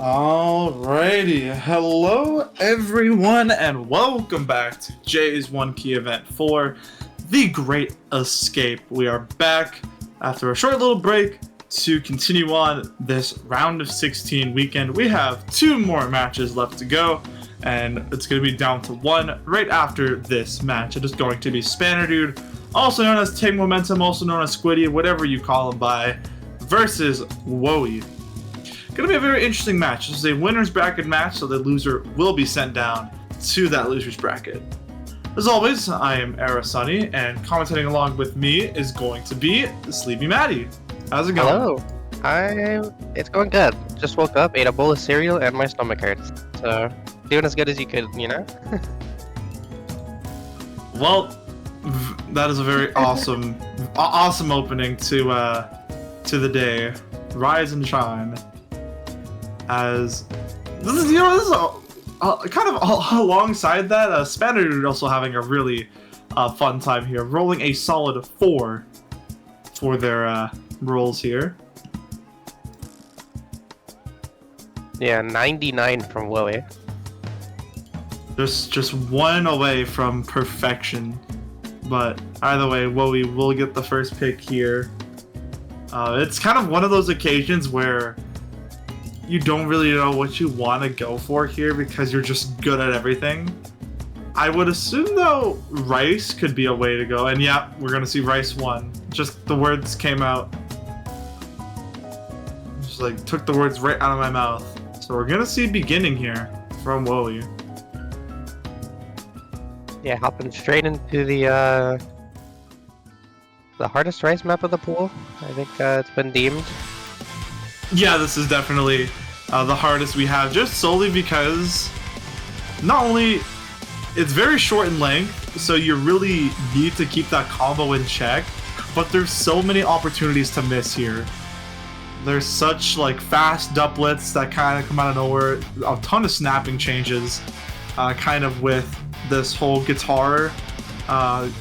Alrighty, hello everyone, and welcome back to Jay's One Key Event for The Great Escape. We are back after a short little break to continue on this round of 16 weekend. We have 2 more matches left to go, and it's going to be down to 1 right after this match. It is going to be Spanner Dude, also known as Take Momentum, also known as Squiddy, whatever you call him by, versus Woey. Gonna be a very interesting match. This is a winner's bracket match, so the loser will be sent down to that loser's bracket. As always, I am Sunny, and commentating along with me is going to be Sleeby Maddy. How's it going? Hello. It's going good. Just woke up, ate a bowl of cereal, and my stomach hurts. So, doing as good as you could, you know? Well, that is a very awesome opening to the day. Rise and shine. As this is kind of alongside that, Spanner Dude also having a really fun time here, rolling a solid 4 for their rolls here. Yeah, 99 from Woey. Just 1 away from perfection, but either way, Woey will get the first pick here. It's kind of one of those occasions where you don't really know what you want to go for here because you're just good at everything. I would assume, though, Rice could be a way to go. And yeah, we're going to see Rice 1. Just the words came out. Just like took the words right out of my mouth. So we're going to see beginning here from Woey. Yeah, hopping straight into the hardest Rice map of the pool. I think it's been deemed. Yeah, this is definitely the hardest we have, just solely because not only it's very short in length, so you really need to keep that combo in check, but there's so many opportunities to miss here. There's such like fast doublets that kind of come out of nowhere, a ton of snapping changes, kind of with this whole guitar kind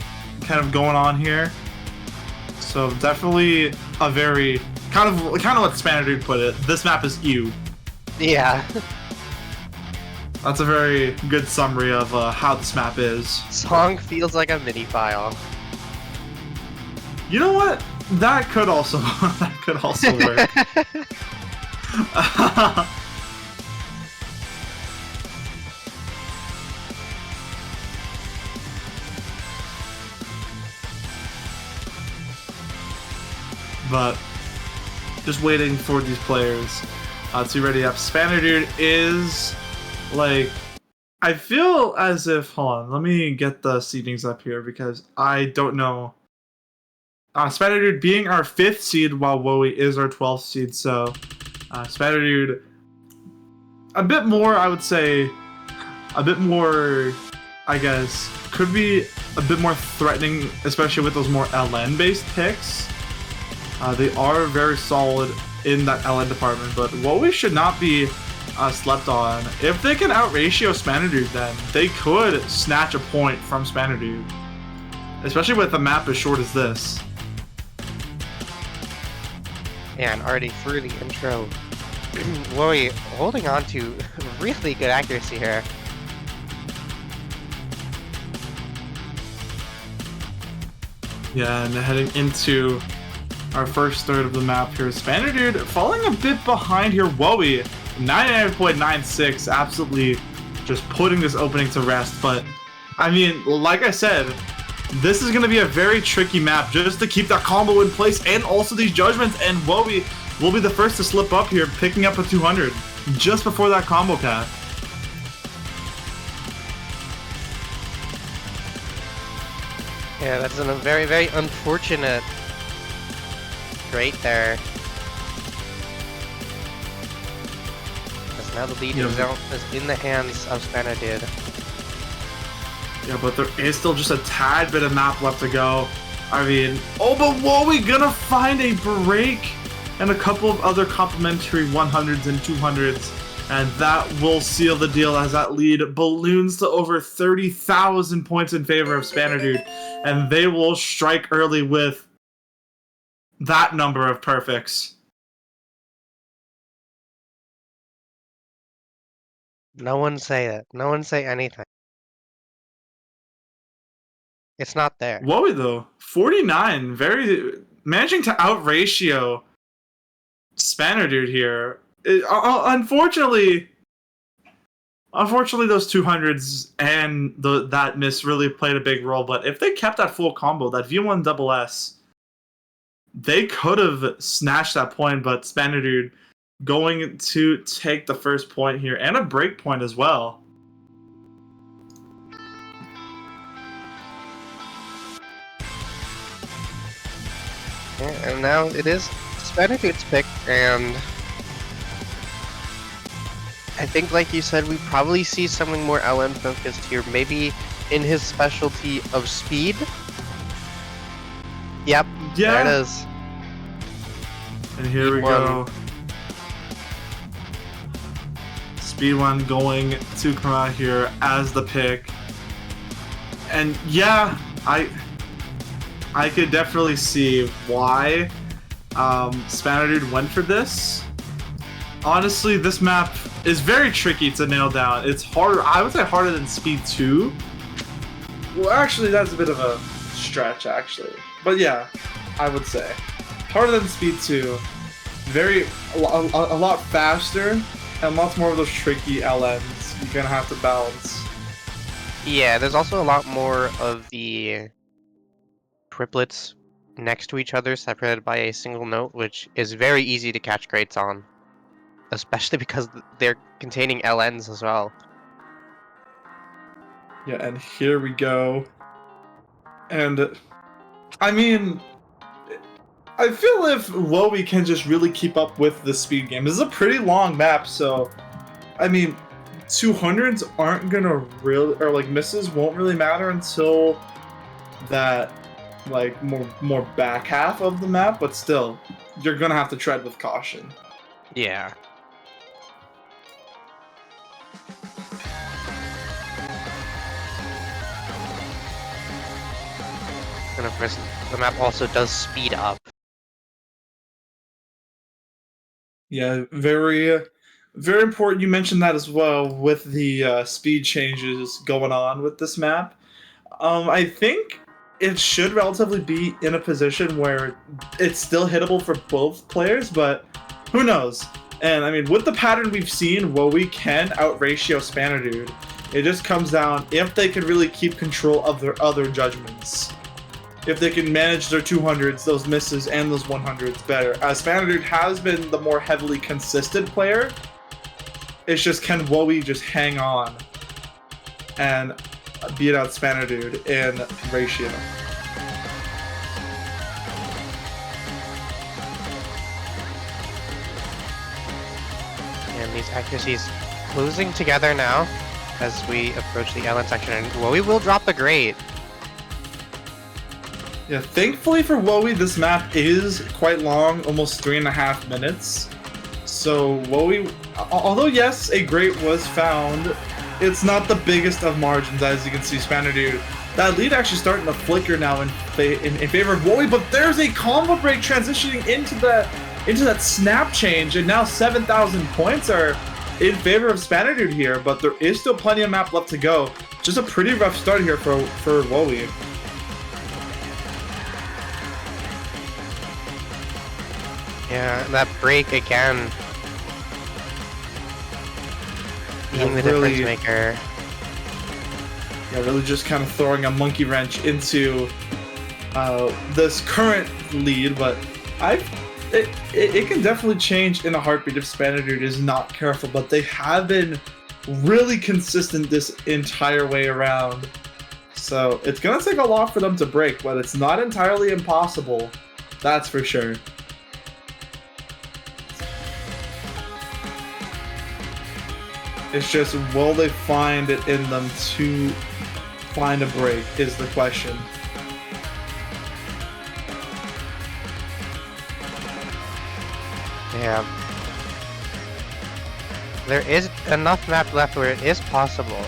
of going on here. So definitely a very kind of what Spanner Dude put it. This map is you. Yeah. That's a very good summary of how this map is. Song feels like a MIDI file. You know what? That could also work. But just waiting for these players to be ready up. Spanner Dude is like, I feel as if, hold on, let me get the seedings up here because I don't know. Spanner Dude being our 5th seed while Woey is our 12th seed, so Spanner Dude a bit more, I would say, a bit more, I guess, could be a bit more threatening, especially with those more LN based picks. They are very solid in that LN department, but Woey should not be slept on. If they can out-ratio Spanner Dude, then they could snatch a point from Spanner Dude, especially with a map as short as this. And already through the intro, Woey holding on to really good accuracy here. Yeah, and heading into our first third of the map here. Spanner Dude falling a bit behind here. Woey, 99.96, absolutely just putting this opening to rest. But, I mean, like I said, this is going to be a very tricky map just to keep that combo in place and also these judgments. And Woey will be the first to slip up here, picking up a 200 just before that combo cap. Yeah, that's a very, very unfortunate right there. Because now the lead is in the hands of Spanner Dude. Yeah, but there is still just a tad bit of map left to go. I mean, oh, but Woey gonna find a break and a couple of other complimentary 100s and 200s. And that will seal the deal as that lead balloons to over 30,000 points in favor of Spanner Dude. And they will strike early with that number of perfects. No one say it. No one say anything. It's not there. Woey though, 49, managing to out-ratio Spanner Dude here. Unfortunately, those 200s and that miss really played a big role. But if they kept that full combo, that V1 double S, they could have snatched that point. But Spanner Dude going to take the first point here and a break point as well. Yeah, and now it is Spanner Dude's pick, and I think, like you said, we probably see something more LN focused here. Maybe in his specialty of speed. Yep. Yeah. There it is. And here we go. Speed 1 going to come out here as the pick. And yeah, I could definitely see why Spanner Dude went for this. Honestly, this map is very tricky to nail down. It's harder, I would say harder than Speed 2. Well, actually, that's a bit of a stretch, actually. But yeah, I would say. Harder than Speed 2. A lot faster, and lots more of those tricky LMs you're gonna have to balance. Yeah, there's also a lot more of the triplets next to each other, separated by a single note, which is very easy to catch grades on. Especially because they're containing LNs as well. Yeah, and here we go. And, I mean, I feel if Woey can just really keep up with the speed game. This is a pretty long map, so, I mean, 200s aren't gonna really, or like misses won't really matter until that, like, more back half of the map, but still, you're gonna have to tread with caution. Yeah. And of course, the map also does speed up. Yeah, very important. You mentioned that as well with the speed changes going on with this map. I think it should relatively be in a position where it's still hittable for both players, but who knows? And I mean, with the pattern we've seen, Woey can out-ratio Spanner Dude. It just comes down if they can really keep control of their other judgments. If they can manage their 200s, those misses, and those 100s better. As Spanner Dude has been the more heavily consistent player, it's just can Woey just hang on and beat out Spanner Dude in ratio. And these accuracies closing together now as we approach the LN section, and Woey will drop the grade. Yeah, thankfully for Woey, this map is quite long, almost 3.5 minutes. So Woey, although yes, a grade was found, it's not the biggest of margins, as you can see. Spanner Dude, that lead actually starting to flicker now in favor of Woey, but there's a combo break transitioning into that snap change, and now 7,000 points are in favor of Spanner Dude here, but there is still plenty of map left to go. Just a pretty rough start here for Woey. Yeah, that break again. Being the really, difference maker. Yeah, really just kind of throwing a monkey wrench into this current lead, but it can definitely change in a heartbeat if Spanner Dude is not careful, but they have been really consistent this entire way around. So it's gonna take a lot for them to break, but it's not entirely impossible. That's for sure. It's just, will they find it in them to find a break is the question. Yeah. There is enough map left where it is possible.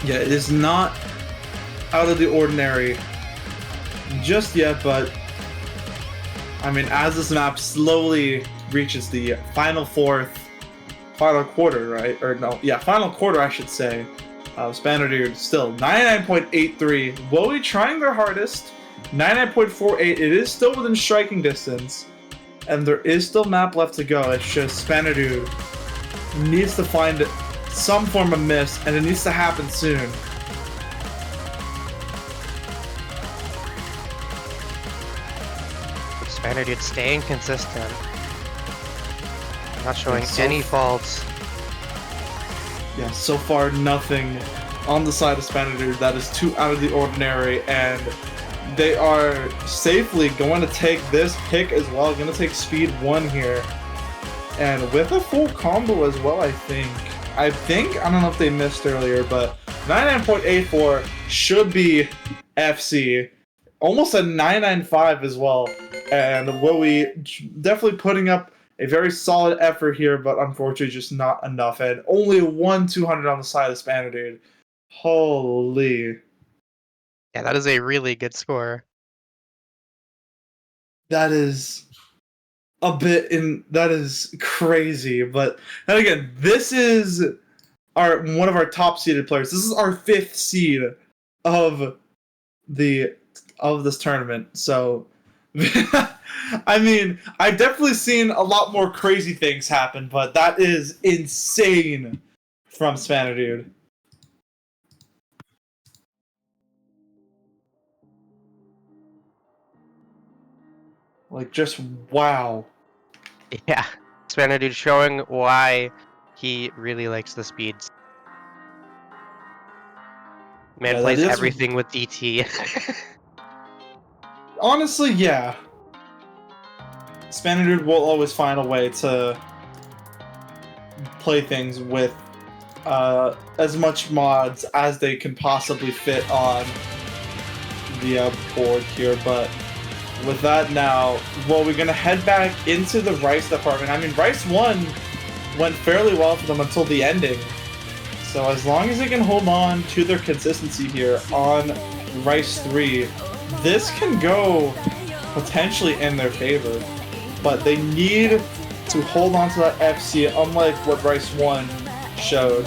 Yeah, it is not out of the ordinary just yet, but I mean, as this map slowly reaches the final fourth, final quarter, right? Or no, yeah, final quarter, I should say. Spanner Dude still 99.83. Woey trying their hardest. 99.48. It is still within striking distance. And there is still map left to go. It's just Spanner Dude needs to find some form of miss, and it needs to happen soon. Spanner Dude staying consistent. Not showing any faults. Yeah, so far nothing on the side of Spanner Dude that is too out of the ordinary, and they are safely going to take this pick as well. Going to take speed 1 here, and with a full combo as well. I don't know if they missed earlier, but 99.84 should be FC. Almost a 995 as well, and Woey definitely putting up a very solid effort here, but unfortunately just not enough. And only 1-200 on the side of Spanner Dude. Holy. Yeah, that is a really good score. That is that is crazy. But then again, this is one of our top seeded players. This is our 5th seed of this tournament. So I mean, I've definitely seen a lot more crazy things happen, but that is insane from Spanner Dude. Like, just wow. Yeah, Spanner Dude showing why he really likes the speeds. Man plays everything with DT. Honestly, yeah. Spanner Dude will always find a way to play things with as much mods as they can possibly fit on the board here, but with that now, well, we're going to head back into the Rice department. I mean, Rice 1 went fairly well for them until the ending. So as long as they can hold on to their consistency here on Rice 3, this can go potentially in their favor. But they need to hold on to that FC, unlike what Rice 1 showed.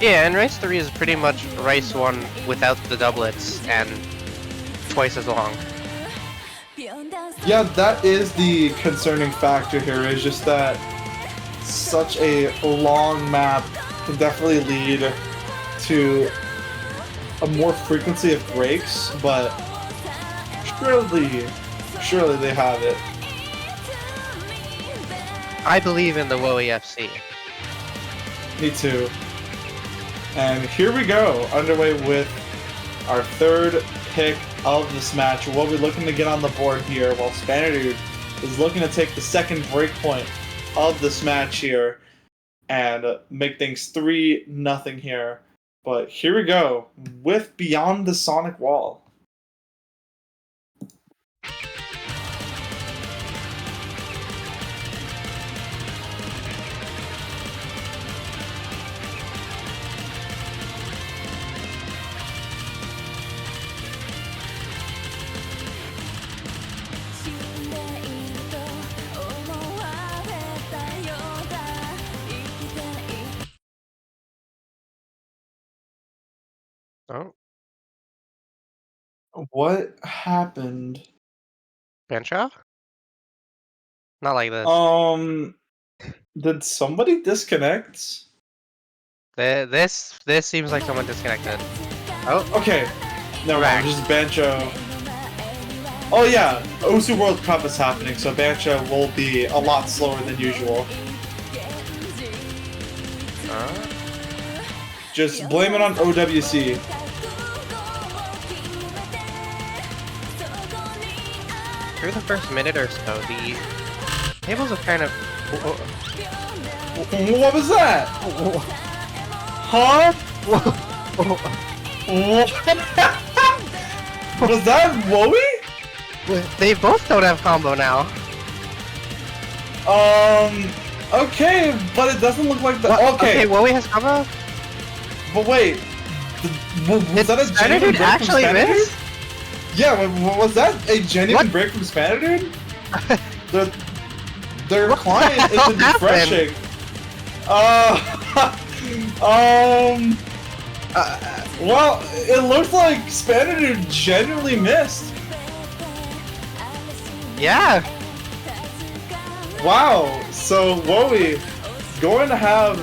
Yeah, and Rice 3 is pretty much Rice 1 without the doublets, and twice as long. Yeah, that is the concerning factor here, is just that such a long map can definitely lead to a more frequency of breaks, but surely they have it. I believe in the Woey FC. Me too. And here we go, underway with our 3rd pick of this match. We'll be looking to get on the board here, while Spanner Dude is looking to take the 2nd break point of this match here and make things 3-0 here. But here we go with Beyond the Sonic Wall. Oh, What happened? Bencha? Not like this. Did somebody disconnect? This seems like someone disconnected. Oh, Okay, never mind, just Bancho. Oh yeah, Osu World Cup is happening, so Bancho will be a lot slower than usual. Just blame it on OWC. Through the first minute or so, the tables are kind of... What was that? Huh? What? Was that Woey? They both don't have combo now. Okay, but it doesn't look like the... What? Okay, Woey has combo? but wait. Was that a Spanner genuine Dude break from actually Spanner Dude? missed? Yeah, was that a genuine break from Spanner Dude? Their client isn't refreshing. Well, it looks like Spanadude genuinely missed. Yeah. Wow. So Woey going to have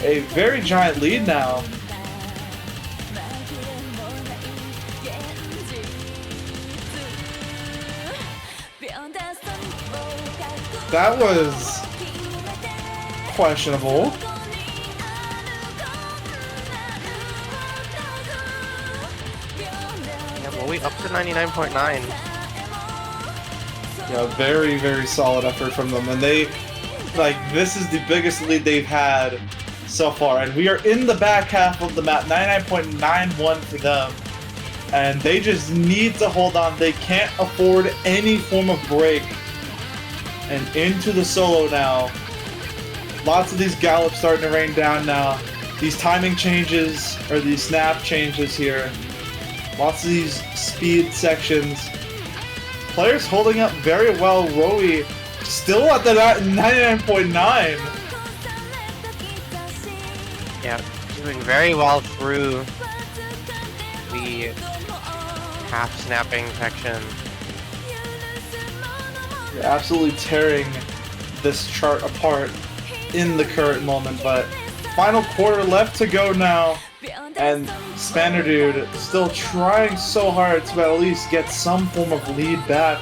a very giant lead now. That was questionable. Yeah, Woey up to 99.9. Yeah, very, very solid effort from them. And they, like, this is the biggest lead they've had so far. And we are in the back half of the map, 99.91 for them. And they just need to hold on. They can't afford any form of break. And into the solo now. Lots of these gallops starting to rain down now. These timing changes, or these snap changes here. Lots of these speed sections. Players holding up very well. Woey still at the 99.9. Yeah, doing very well through the half snapping section. You're absolutely tearing this chart apart in the current moment, but final quarter left to go now. And Spanadude still trying so hard to at least get some form of lead back.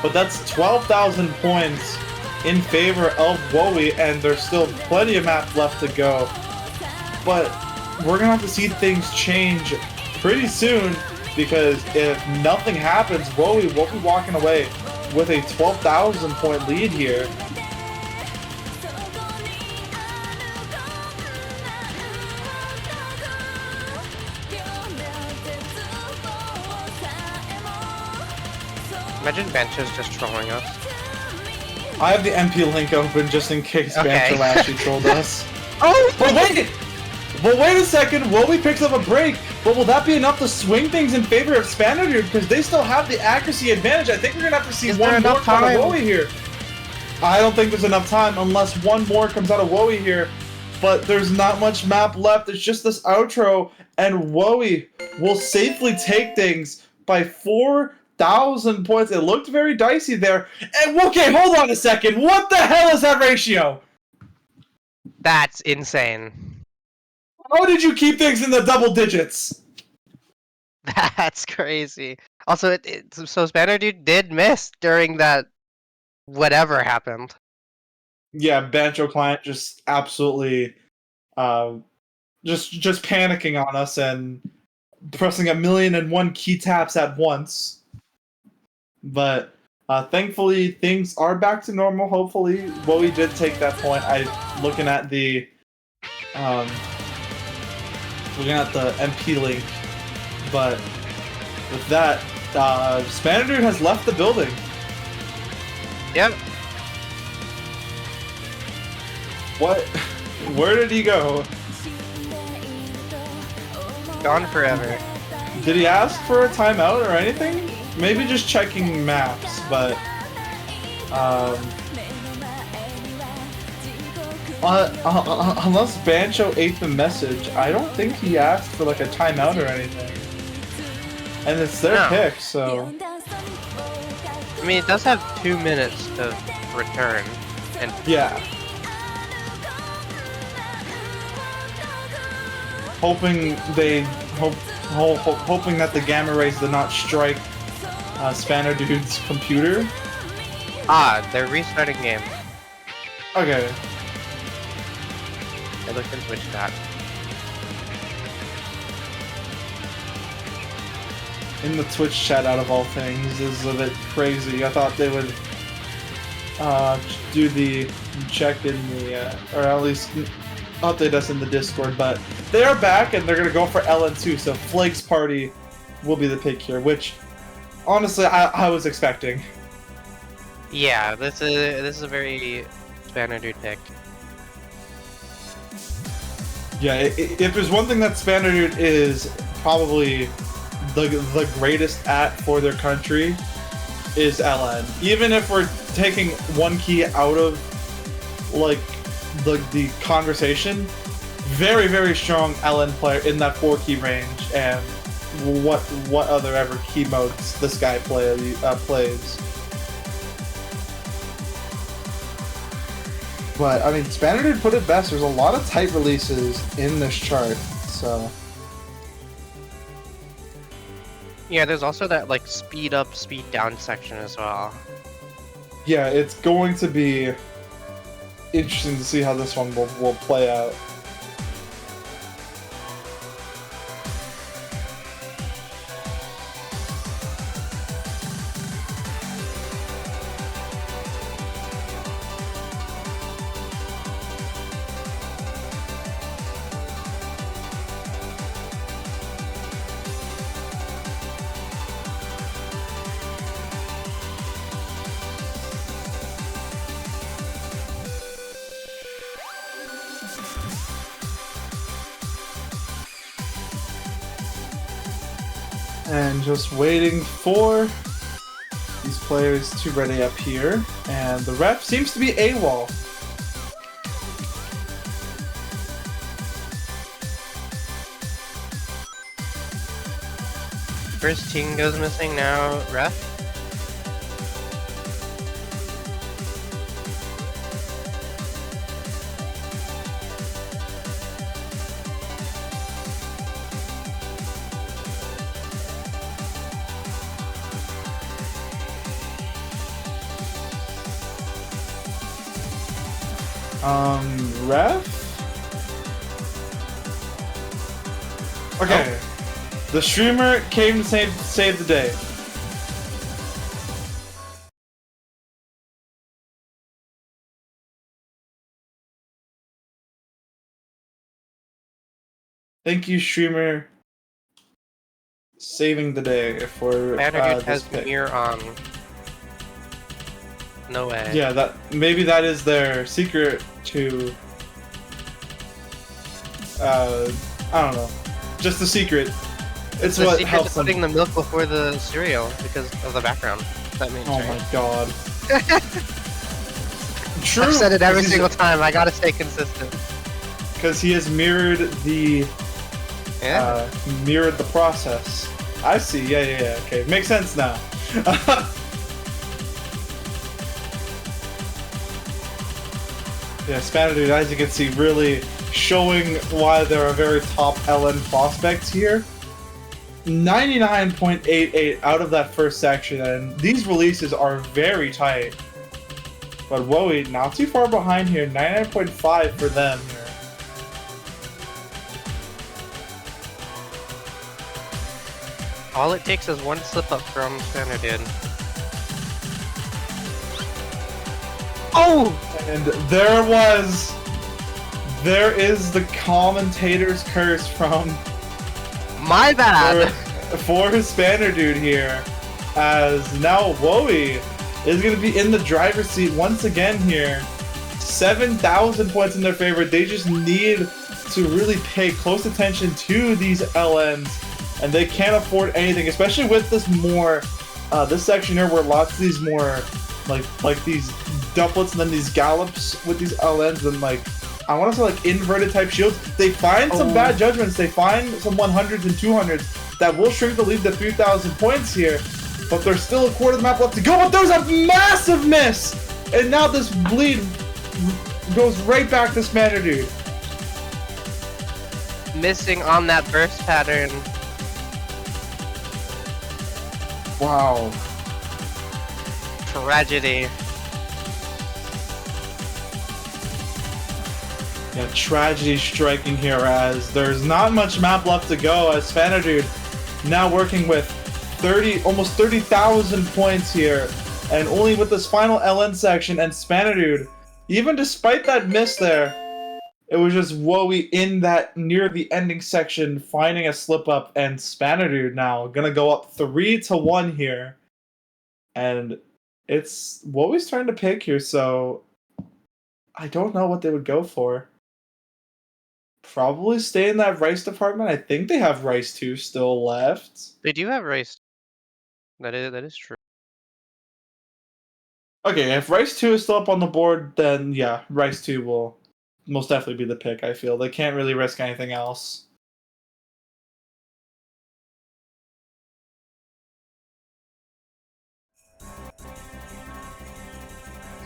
But that's 12,000 points in favor of Woey, and there's still plenty of map left to go. But we're going to have to see things change pretty soon, because if nothing happens, Woey will be walking away with a 12,000 point lead here. Imagine Benches just trolling us. I have the MP link open just in case Bancho actually trolled us. Oh! But wait a second, Woey picks up a break, but will that be enough to swing things in favor of Spanadude? Because they still have the accuracy advantage. I think we're going to have to see one more come out of Woey here. I don't think there's enough time unless one more comes out of Woey here. But there's not much map left. It's just this outro, and Woey will safely take things by 4,000 points. It looked very dicey there. And okay, hold on a second. What the hell is that ratio? That's insane. How did you keep things in the double digits? That's crazy. Also, so Spanadude did miss during that whatever happened. Yeah, Bancho client just absolutely just panicking on us and pressing 1,000,001 key taps at once. But thankfully things are back to normal. Hopefully, Woey did take that point. Looking at the MP link, but with that, Spanadude has left the building. Yep. What? Where did he go? Gone forever. Did he ask for a timeout or anything? Maybe just checking maps, but unless Bancho ate the message, I don't think he asked for like a timeout or anything. And it's their pick, so. I mean, it does have 2 minutes to return, and yeah. Hoping that the gamma rays did not strike Spanadude's computer. they're restarting game. Okay. I looked in Twitch chat. In the Twitch chat, out of all things, is a bit crazy. I thought they would do the check in the, or at least update us in the Discord, but they are back and they're gonna go for LN2, so Flake's party will be the pick here, which honestly I was expecting. Yeah, this is a very Spanadude pick. Yeah, if there's one thing that Spanadude is probably the greatest at for their country, is LN. Even if we're taking one key out of like the conversation, very, very strong LN player in that 4-key range. And what other ever key modes this guy plays. But I mean, Spanner did put it best. There's a lot of tight releases in this chart, so. Yeah, there's also that like speed up, speed down section as well. Yeah, it's going to be interesting to see how this one will play out. And just waiting for these players to ready up here. And the ref seems to be AWOL. First team goes missing now, ref. Ref? Okay. Oh. The streamer came to save the day. Thank you, streamer. Saving the day for Maddy has mirror on. No way. Yeah, maybe that is their secret to. I don't know. Just a secret. It's the what secret helps to putting the milk before the cereal because of the background. That means. Oh right? my god. True. I've said it every single time. I gotta stay consistent. Because he has mirrored the. Yeah. Mirrored the process. I see. Yeah. Okay, makes sense now. Yeah, Spanner Dude, as you can see, really showing why there are very top LN prospects here. 99.88 out of that first section, and these releases are very tight. But Woey, not too far behind here, 99.5 for them here. All it takes is one slip up from Spanner Dude. Oh! And there is the commentator's curse from... My bad! For his Spanner Dude here, as now Woey is going to be in the driver's seat once again here. 7,000 points in their favor. They just need to really pay close attention to these LNs, and they can't afford anything, especially with this this section here where lots of these more like these doublets and then these gallops with these LNs and like I want to say like inverted type shields. They find some bad judgments. They find some 100s and 200s that will shrink the lead to 3,000 points here, but there's still a quarter of the map left to go. But there's a massive miss, and now this bleed goes right back to Spanner Dude. Missing on that burst pattern. Wow. Tragedy. Yeah, tragedy striking here as there's not much map left to go as Spanner Dude now working with almost 30,000 points here, and only with this final LN section and Spanner Dude, even despite that miss there, it was just Woey in that near the ending section finding a slip up, and Spanner Dude now gonna go up 3-1 here, and it's Woey's turn to pick here, so I don't know what they would go for. Probably stay in that rice department. I think they have rice 2 still left. They do have rice. That is true. Okay, if Rice 2 is still up on the board, then yeah, Rice 2 will most definitely be the pick, I feel. They can't really risk anything else.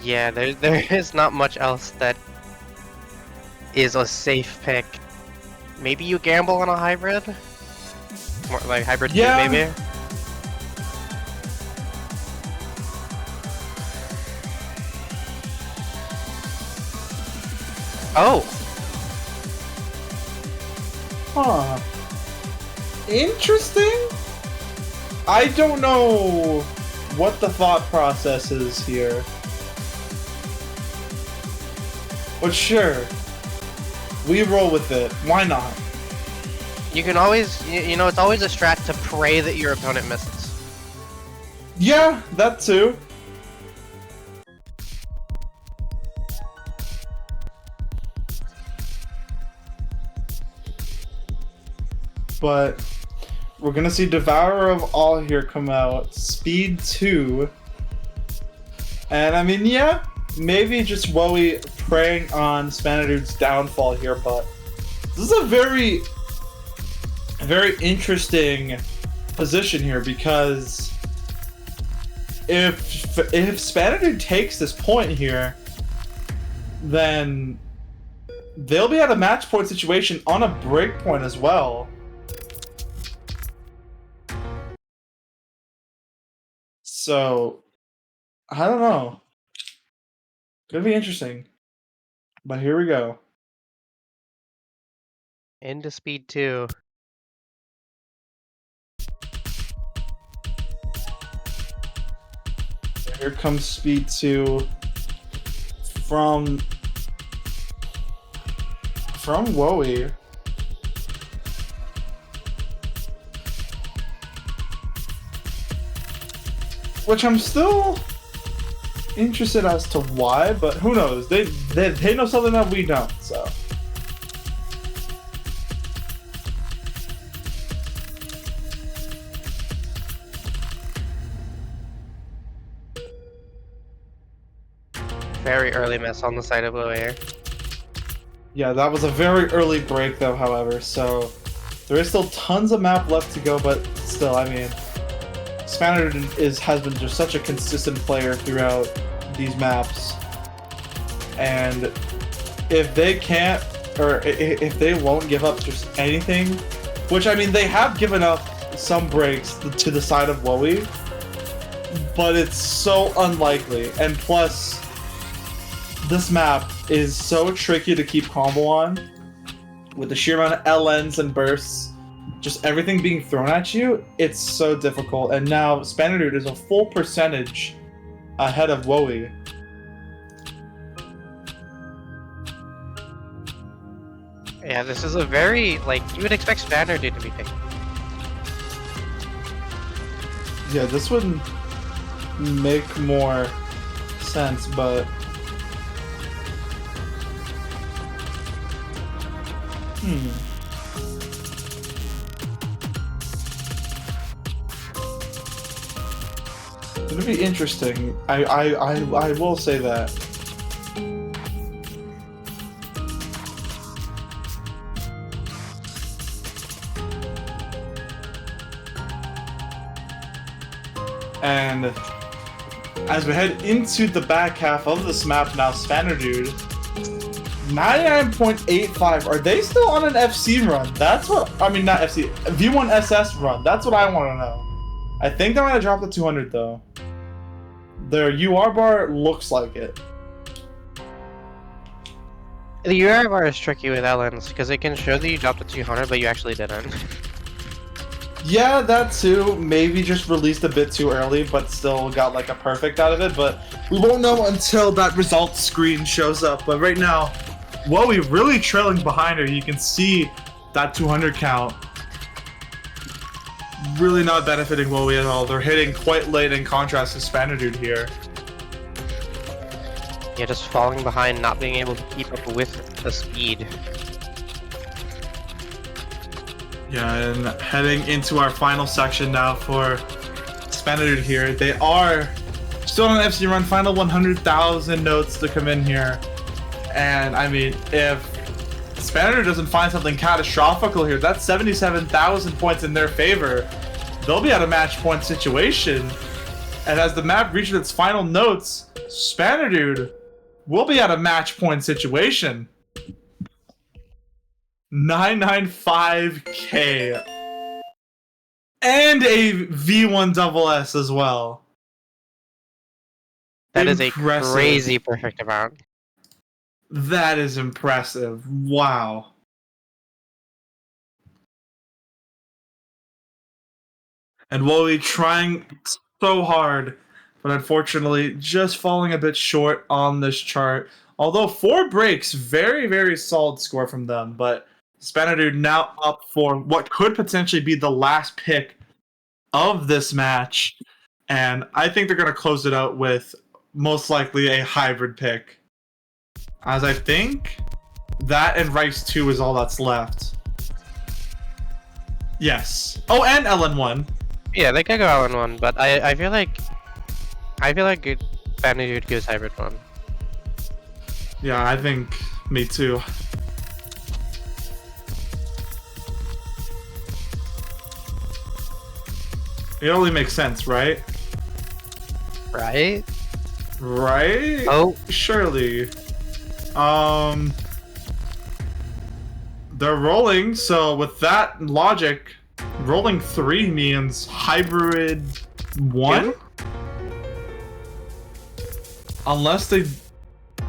Yeah, there is not much else that is a safe pick. Maybe you gamble on a hybrid? More like hybrid 2, Yeah. maybe? Oh! Huh. Interesting? I don't know what the thought process is here. But sure. We roll with it. Why not? You can always, you know, it's always a strat to pray that your opponent misses. Yeah, that too. But we're gonna see Devourer of All here come out. Speed 2. And I mean, yeah, maybe just Woey preying on Spanadude's downfall here, but this is a very interesting position here because if Spanadude takes this point here, then they'll be at a match point situation on a break point as well. So, I don't know. Gonna be interesting. But here we go. Into speed 2. Here comes speed 2 from Woey. Which I'm still interested as to why, but who knows? They know something that we don't, so. Very early miss on the side of Woey. Yeah, that was a very early break though, however, so there is still tons of map left to go, but still, I mean, Spanadude has been just such a consistent player throughout these maps, and if they can't, or if they won't give up just anything, which I mean they have given up some breaks to the side of Woey, but it's so unlikely, and plus this map is so tricky to keep combo on with the sheer amount of LNs and bursts. Just everything being thrown at you, it's so difficult. And now Spanadude is a full percentage ahead of Woey. Yeah, this is a very, like, you would expect Spanadude to be picked. Yeah, this would make more sense, but it'll be interesting. I will say that. And as we head into the back half of this map now, Spanadude, 99.85. Are they still on an FC run? That's what, I mean, not FC, V1 SS run. That's what I want to know. I think they're going to drop the 200 though. Their UR bar looks like it. The UR bar is tricky with LNs because it can show that you dropped a 200, but you actually didn't. Yeah, that too. Maybe just released a bit too early, but still got like a perfect out of it. But we won't know until that results screen shows up. But right now, Woey really trailing behind her. You can see that 200 count. Really not benefiting Woey at all. They're hitting quite late in contrast to Spanadude here. Yeah, just falling behind, not being able to keep up with the speed. Yeah, and heading into our final section now for Spanadude here. They are Still on an FC run, final 100,000 notes to come in here. And I mean, if Spaniard doesn't find something catastrophical here, that's 77,000 points in their favor. They'll be at a match point situation. And as the map reaches its final notes, Spaniard will be at a match point situation. 995k. And a V1 double S as well. That Impressive. is a crazy perfect amount. That is impressive. Wow. And Woey trying so hard, but unfortunately just falling a bit short on this chart. Although 4 breaks, very, very solid score from them. But Spaniard now up for what could potentially be the last pick of this match. And I think they're going to close it out with most likely a hybrid pick. As I think that and Rice 2 is all that's left. Yes. Oh, and LN1. Yeah, they could go LN1, but I feel like Spaniard goes hybrid 1. Yeah, I think me too. It only makes sense, right? Right? Right? Oh. Surely. They're rolling, so with that logic, rolling 3 means hybrid 1? 2? Unless they...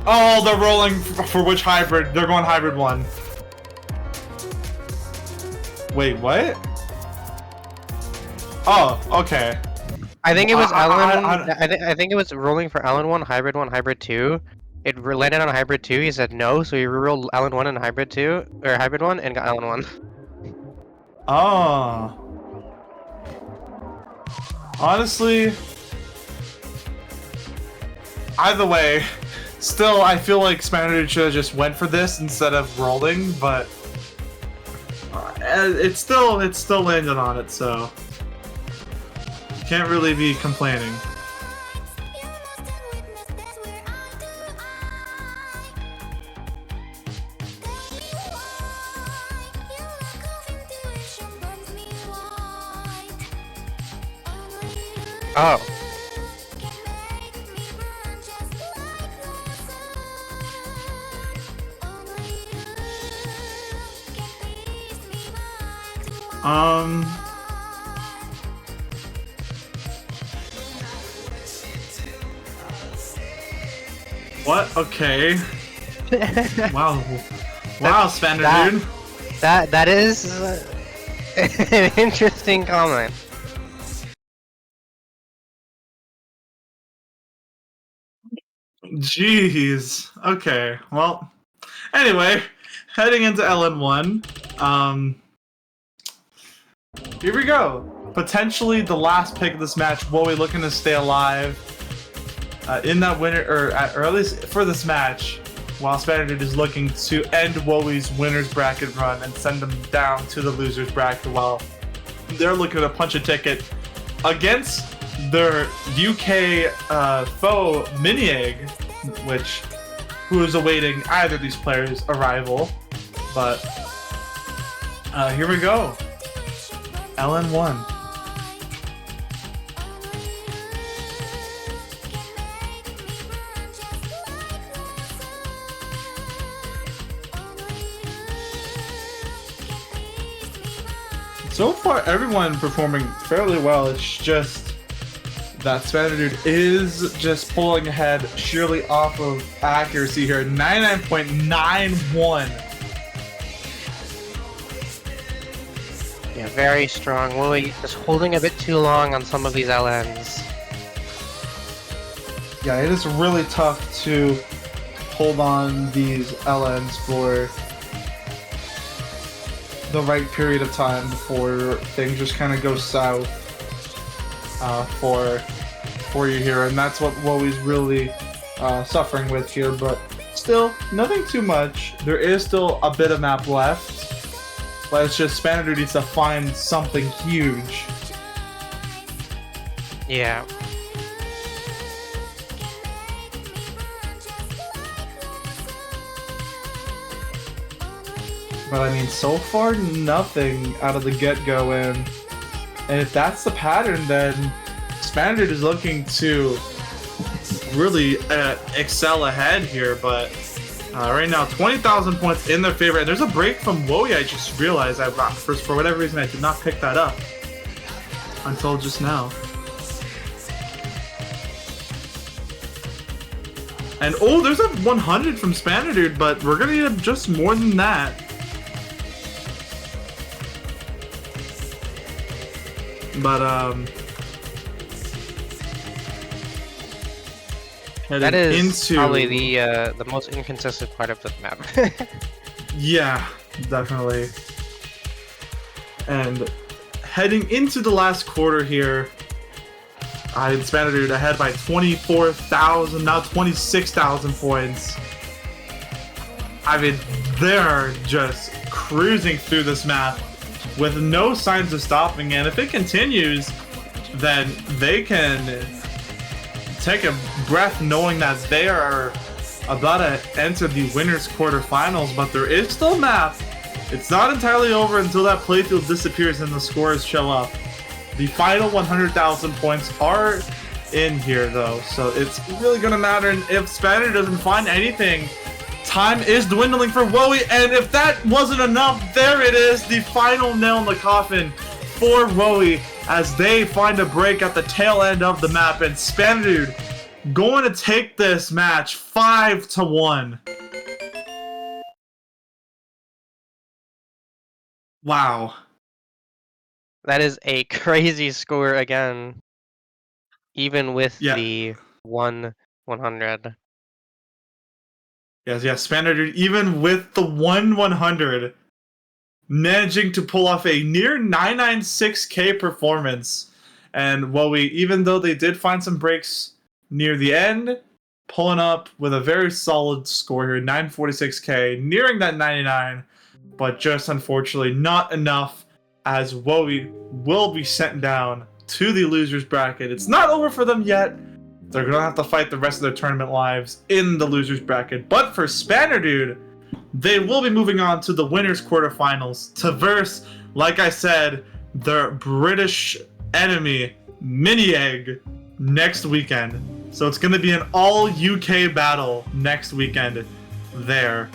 Oh, they're rolling for which hybrid? They're going hybrid 1. Wait, what? Oh, okay. I think it was I think it was rolling for LN1, hybrid 1, hybrid 2. It landed on hybrid 2. He said no, so he rerolled LN1 and hybrid 2 or hybrid 1 and got LN1. Oh. Honestly, either way, still I feel like Spaniard should have just went for this instead of rolling, but it's still landed on it, so can't really be complaining. Oh. What? Okay. Wow. Wow, Spaniard dude. That is an interesting comment. Jeez. Okay. Well, anyway, heading into LN1. Here we go. Potentially the last pick of this match. Woey looking to stay alive in that winner, or at least for this match, while Spaniard is looking to end Woey's winners bracket run and send them down to the losers bracket, while they're looking to punch a ticket against their UK foe Minieg, who is awaiting either of these players' arrival. But here we go. LN1. So far, everyone performing fairly well. It's just that Spaniard is just pulling ahead sheerly off of accuracy here. 99.91. Yeah, very strong. Woey is holding a bit too long on some of these LNs. Yeah, it is really tough to hold on these LNs for the right period of time before things just kind of go south for you here, and that's what Woey's really suffering with here. But still, nothing too much. There is still a bit of map left, but it's just Spaniard needs to find something huge. Yeah. But I mean, so far, nothing out of the get-go, and if that's the pattern, then Spaniard is looking to really excel ahead here, but right now, 20,000 points in their favor, and there's a break from Woey. I just realized for whatever reason I did not pick that up until just now. And oh, there's a 100 from Spaniard, but we're gonna need just more than that. But that is probably the most inconsistent part of the map. Yeah, definitely. And heading into the last quarter here, Spaniard ahead by 24,000, now 26,000 points. I mean, they're just cruising through this map with no signs of stopping, and if it continues, then they can take a breath knowing that they are about to enter the winners quarterfinals, but there is still a map. It's not entirely over until that playfield disappears and the scores show up. The final 100,000 points are in here though, so it's really gonna matter, and if Spaniard doesn't find anything, time is dwindling for Woey, and if that wasn't enough, there it is, the final nail in the coffin for Woey as they find a break at the tail end of the map, and Spaniard going to take this match 5-1. Wow. That is a crazy score again, even with the 100. Yes, Spaniard, even with the 100, managing to pull off a near 996k performance. And Woey, even though they did find some breaks near the end, pulling up with a very solid score here, 946k, nearing that 99, but just unfortunately not enough, as Woey will be sent down to the losers bracket. It's not over for them yet. They're gonna have to fight the rest of their tournament lives in the losers bracket. But for Spaniard, they will be moving on to the winners quarterfinals to verse, like I said, their British enemy, Mini Egg, next weekend. So it's gonna be an all UK battle next weekend there.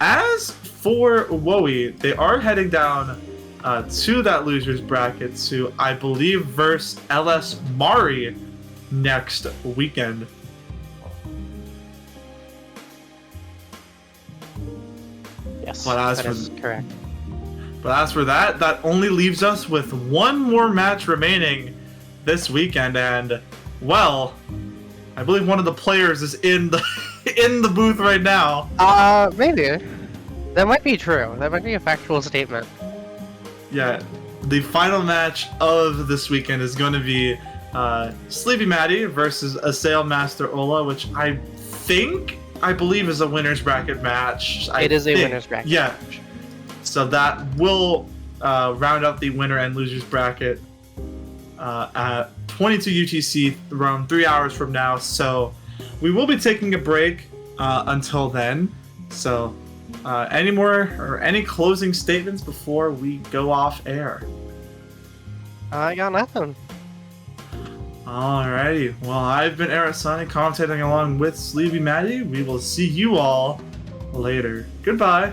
As for Woey, they are heading down to that losers bracket to, I believe, verse LS Mari next weekend. Yes, that is correct. But as for that, that only leaves us with one more match remaining this weekend, and well, I believe one of the players is in the in the booth right now. Maybe. That might be true. That might be a factual statement. Yeah, the final match of this weekend is going to be Sleeby Maddy versus Assail Master Ola, which I believe is a winner's bracket match. It is a winner's bracket match. So that will round out the winner and losers bracket at 22 UTC around 3 hours from now. So we will be taking a break until then. So any closing statements before we go off air? I got nothing. Alrighty, well, I've been Eric Sonny, commentating along with Sleeby Maddy. We will see you all later. Goodbye.